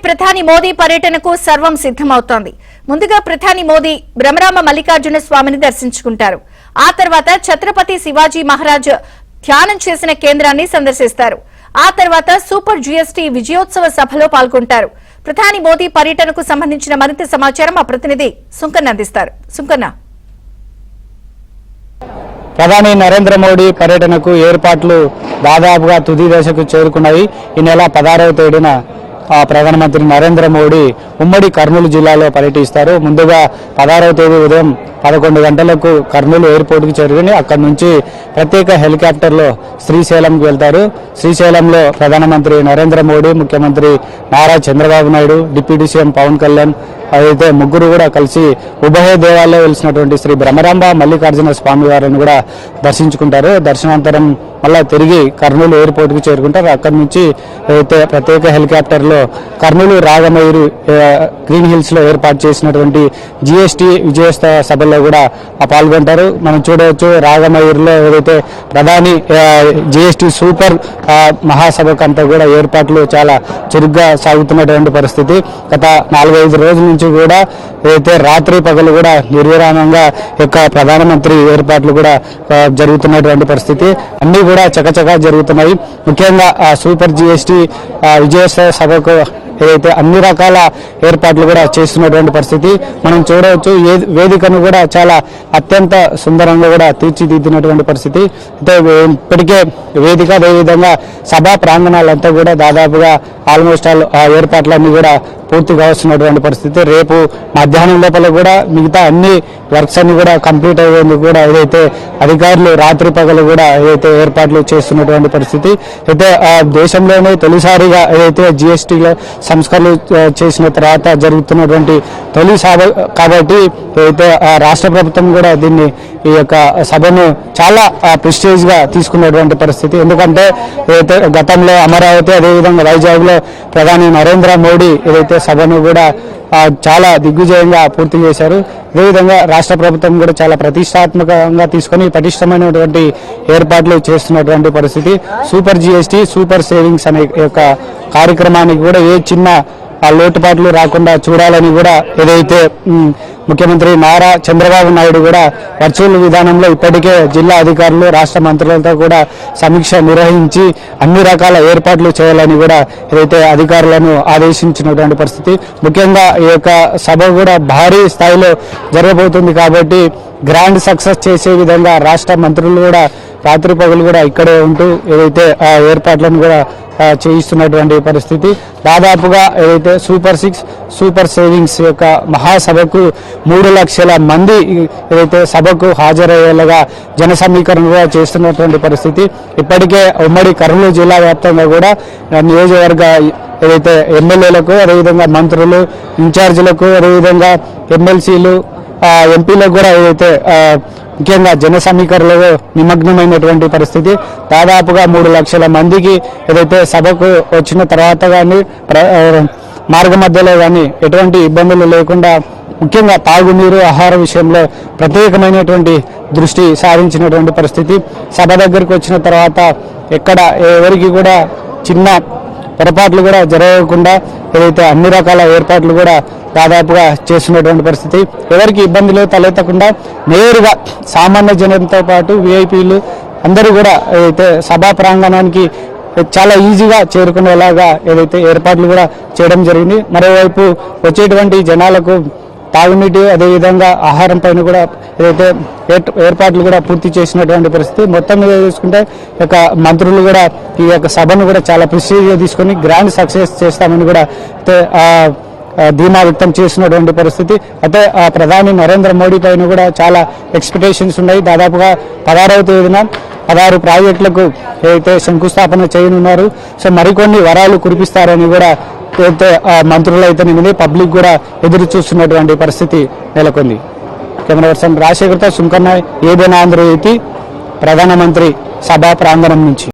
ప్రధాని మోదీ పర్యటనకు సర్వం సిద్ధమవుతోంది. ముందుగా ప్రధాని మోదీ బ్రహ్మరామ మల్లికార్జున స్వామిని దర్శించుకుంటారు. ఆ తర్వాత ఛత్రపతి శివాజీ మహారాజ్ ధ్యానం చేసిన కేంద్రాన్ని సందర్శిస్తారు. ఆ తర్వాత సూపర్ జీఎస్టీ విజయోత్సవ సభలో పాల్గొంటారు. ప్రధాని మోదీ పర్యటనకు సంబంధించిన మరింత సమాచారం మా ప్రతినిధి సుంకన్న అందిస్తారు. సుంకన్న, ప్రధాని నరేంద్ర మోడీ పర్యటనకు ఏర్పాట్లు దాదాపుగా తుది దశకు చేరుకున్నాయి. ఈ నెల 16వ తేదీన ప్రధానమంత్రి నరేంద్ర మోడీ ఉమ్మడి కర్నూలు జిల్లాలో పర్యటిస్తారు. ముందుగా 16వ తేదీ ఉదయం 11 గంటలకు కర్నూలు ఎయిర్పోర్ట్కి చేరుకుని అక్కడి నుంచి ప్రత్యేక హెలికాప్టర్లో శ్రీశైలంకి వెళ్తారు. శ్రీశైలంలో ప్రధానమంత్రి నరేంద్ర మోడీ, ముఖ్యమంత్రి నారా చంద్రబాబు నాయుడు, డిప్యూటీ సీఎం పవన్ కళ్యాణ్ అయితే ముగ్గురు కూడా కలిసి ఉభయ దేవాలయంలో వెలిసినటువంటి శ్రీ బ్రహ్మరాంబ మల్లికార్జున స్వామి వారిని కూడా దర్శించుకుంటారు. దర్శనాంతరం మళ్ళా తిరిగి కర్నూలు ఎయిర్పోర్ట్కి చేరుకుంటారు. అక్కడి నుంచి అయితే ప్రత్యేక హెలికాప్టర్లో కర్నూలు రాగమయూరి గ్రీన్ హిల్స్ లో ఏర్పాటు చేసినటువంటి జీఎస్టీ విజయోత్సవ సభలో కూడా పాల్గొంటారు. మనం చూడవచ్చు, రాగమయూరిలో ఏదైతే ప్రధాని జీఎస్టీ సూపర్ మహాసభకంతా కూడా ఏర్పాట్లు చాలా చురుగ్గా సాగుతున్నటువంటి పరిస్థితి. గత 4-5 రోజుల నుంచి కూడా ఏదైతే రాత్రి పగలు కూడా నిర్విరామంగా యొక్క ప్రధానమంత్రి ఏర్పాట్లు కూడా జరుగుతున్నటువంటి పరిస్థితి. అన్ని కూడా చకచకా జరుగుతున్నాయి. ముఖ్యంగా సూపర్ జీఎస్టీ విజయోత్సవ సభకు ఏదైతే అన్ని రకాల ఏర్పాట్లు కూడా చేస్తున్నటువంటి పరిస్థితి మనం చూడవచ్చు. వేదికను కూడా చాలా అత్యంత సుందరంగా కూడా తీర్చిదిద్దినటువంటి పరిస్థితి. అయితే ఇప్పటికే వేదిక, అదేవిధంగా సభా ప్రాంగణాలంతా కూడా దాదాపుగా ఆల్మోస్ట్ ఆల్ ఏర్పాట్లన్నీ కూడా పూర్తి కావస్తున్నటువంటి పరిస్థితి. రేపు మధ్యాహ్నం లోపల కూడా మిగతా అన్ని వర్క్స్ అన్ని కూడా కంప్లీట్ అయ్యేందుకు కూడా ఏదైతే అధికారులు రాత్రి పగలు కూడా ఏదైతే ఏర్పాట్లు చేస్తున్నటువంటి పరిస్థితి. అయితే దేశంలోనే తొలిసారిగా ఏదైతే జీఎస్టీలో సంస్కరణలు చేసిన తర్వాత జరుగుతున్నటువంటి తొలి సభ కాబట్టి ఏదైతే రాష్ట్ర ప్రభుత్వం కూడా దీన్ని ఈ యొక్క సభను చాలా ప్రెస్టీజ్ గా తీసుకున్నటువంటి పరిస్థితి. ఎందుకంటే ఏదైతే గతంలో అమరావతి, అదేవిధంగా వైజాగ్ లో ప్రధాని నరేంద్ర మోడీ ఏదైతే సభను కూడా చాలా దిగ్విజయంగా పూర్తి చేశారు. అదేవిధంగా రాష్ట్ర ప్రభుత్వం కూడా చాలా ప్రతిష్టాత్మకంగా తీసుకుని పటిష్టమైనటువంటి ఏర్పాట్లు చేస్తున్నటువంటి పరిస్థితి. సూపర్ జీఎస్టీ, సూపర్ సేవింగ్స్ అనే యొక్క కార్యక్రమానికి కూడా ఏ చిన్న లోటుపాట్లు రాకుండా చూడాలని కూడా ఏదైతే ముఖ్యమంత్రి నారా చంద్రబాబు నాయుడు కూడా వర్చువల్ విధానంలో ఇప్పటికే జిల్లా అధికారులు, రాష్ట్ర మంత్రులతో కూడా సమీక్ష నిర్వహించి అన్ని రకాల ఏర్పాట్లు చేయాలని కూడా ఏదైతే అధికారులను ఆదేశించినటువంటి పరిస్థితి. ముఖ్యంగా ఈ యొక్క సభ కూడా భారీ స్థాయిలో జరగబోతుంది కాబట్టి గ్రాండ్ సక్సెస్ చేసే విధంగా రాష్ట్ర మంత్రులు కూడా రాత్రి పగలు కూడా ఇక్కడే ఉంటూ ఏదైతే ఏర్పాట్లను కూడా చేయిస్తున్నటువంటి పరిస్థితి. దాదాపుగా ఏదైతే సూపర్ 6 సూపర్ సేవింగ్స్ యొక్క మహాసభకు 3 లక్షల మంది ఏదైతే సభకు హాజరయ్యేలాగా జన సమీకరణ కూడా చేస్తున్నటువంటి పరిస్థితి. ఇప్పటికే ఉమ్మడి కర్నూలు జిల్లా వ్యాప్తంగా కూడా నియోజకవర్గ ఏదైతే ఎమ్మెల్యేలకు, అదేవిధంగా మంత్రులు, ఇన్ఛార్జీలకు, అదేవిధంగా ఎమ్మెల్సీలు, ఎంపీలకు కూడా ఏదైతే ముఖ్యంగా జన సమీకరణలో నిమగ్నమైనటువంటి పరిస్థితి. దాదాపుగా 3 లక్షల మందికి ఏదైతే సభకు వచ్చిన తర్వాత కానీ మార్గ మధ్యలో కానీ ఎటువంటి ఇబ్బందులు లేకుండా ముఖ్యంగా తాగునీరు, ఆహార విషయంలో ప్రత్యేకమైనటువంటి దృష్టి సారించినటువంటి పరిస్థితి. సభ దగ్గరికి వచ్చిన తర్వాత ఎక్కడ ఎవరికి కూడా చిన్న పొరపాట్లు కూడా జరగకుండా ఏదైతే అన్ని రకాల ఏర్పాట్లు కూడా దాదాపుగా చేస్తున్నటువంటి పరిస్థితి. ఎవరికి ఇబ్బందులు తలెత్తకుండా నేరుగా సామాన్య జనంతో పాటు విఐపీలు అందరూ కూడా ఏదైతే సభా ప్రాంగణానికి చాలా ఈజీగా చేరుకునేలాగా ఏదైతే ఏర్పాట్లు కూడా చేయడం జరిగింది. మరోవైపు వచ్చేటువంటి జనాలకు తాగునీటి, అదేవిధంగా ఆహారం పైన కూడా ఏదైతే ఏర్పాట్లు కూడా పూర్తి చేసినటువంటి పరిస్థితి. మొత్తం మీద చూసుకుంటే యొక్క మంత్రులు కూడా ఈ యొక్క సభను కూడా చాలా ప్రెస్టీజ్గా తీసుకొని గ్రాండ్ సక్సెస్ చేస్తామని కూడా ధీమా వ్యక్తం చేసినటువంటి పరిస్థితి. అయితే ప్రధాని నరేంద్ర మోడీ పైన కూడా చాలా ఎక్స్పెక్టేషన్స్ ఉన్నాయి. దాదాపుగా 16వ తేదీన 16 ప్రాజెక్టులకు ఏదైతే శంకుస్థాపన చేయనున్నారు. సో మరికొన్ని వరాలు కురిపిస్తారని కూడా ఏదైతే మంత్రులు అయితేనేది పబ్లిక్ కూడా ఎదురు చూస్తున్నటువంటి పరిస్థితి నెలకొంది. కెమెరా పర్సన్ రాజశేఖర్తో సుంకన్న, ఏబిఎన్ ఆంధ్రజ్యోతి, ప్రధానమంత్రి సభా ప్రాంగణం నుంచి.